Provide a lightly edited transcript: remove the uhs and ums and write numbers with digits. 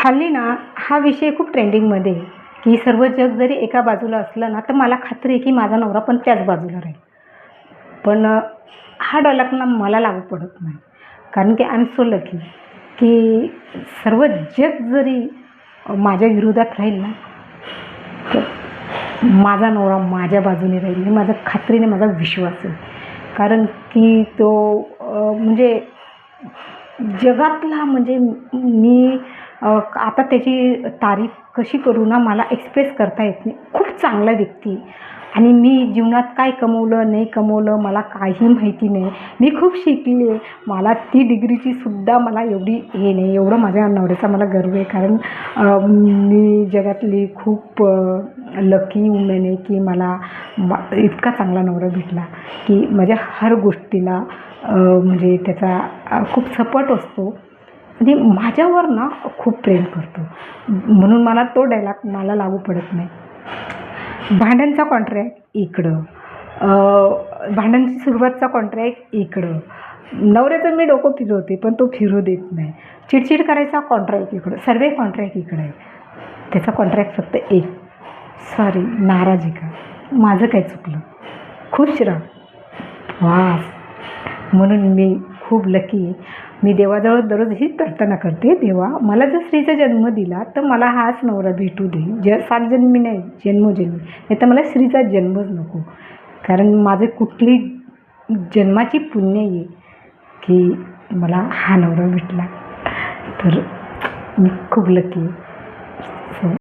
हल्ली ना हा विषय खूप ट्रेंडिंगमध्ये आहे, की सर्व जग जरी एका बाजूला असलं ना, तर मला खात्री आहे की माझा नवरा पण त्याच बाजूला राहील. पण हा डायलॉग ना मला लागू पडत नाही. कारण की आय एम सो लकी, की सर्व जग जरी माझ्या विरोधात राहील ना, तर माझा नवरा माझ्या बाजूने राहील. हे माझ्या खात्रीने माझा विश्वास आहे. कारण की तो म्हणजे जगातला म्हणजे मी आता त्याची तारीफ कशी करू ना मला एक्सप्रेस करता येत नाही. खूप चांगला व्यक्ती आहे आणि मी जीवनात काय कमवलं, नाही कमवलं मला काही माहिती नाही. मी खूप शिकले. मला ती डिग्रीची सुद्धा मला एवढी हे नाही. एवढं माझ्या नवऱ्याचा मला गर्व आहे. कारण मी जगातली खूप लकी वुमेन आहे, की मला इतका चांगला नवरा भेटला, की माझ्या हर गोष्टीला म्हणजे त्याचा खूप सपोर्ट असतो आणि माझ्यावर ना खूप प्रेम करतो. म्हणून मला तो डायलॉग मला लागू पडत नाही. भांड्यांचा कॉन्ट्रॅक्ट इकडं, भांड्यांची सुरुवातचा कॉन्ट्रॅक्ट इकडं. नवऱ्याचं मी डोकं फिरवते, पण तो फिरू देत नाही. चिडचिड करायचा कॉन्ट्रॅक्ट इकडं, सर्व कॉन्ट्रॅक्ट इकडं आहे. त्याचा कॉन्ट्रॅक्ट फक्त एक, सॉरी नाराजी का, माझं काय चुकलं, खुश राहा, बास. म्हणून मी खूप लकी आहे. मी देवाजवळ दररोज हीच प्रार्थना करते, देवा मला जर स्त्रीचा जन्म दिला तर मला हाच नवरा भेटू दे. 7 जन्मी नाही, जन्मोजन्मी. नाही तर मला स्त्रीचा जन्मच नको. कारण माझे कुठली जन्माची पुण्य आहे, की मला हा नवरा भेटला. तर मी खूप लकी आहे. सो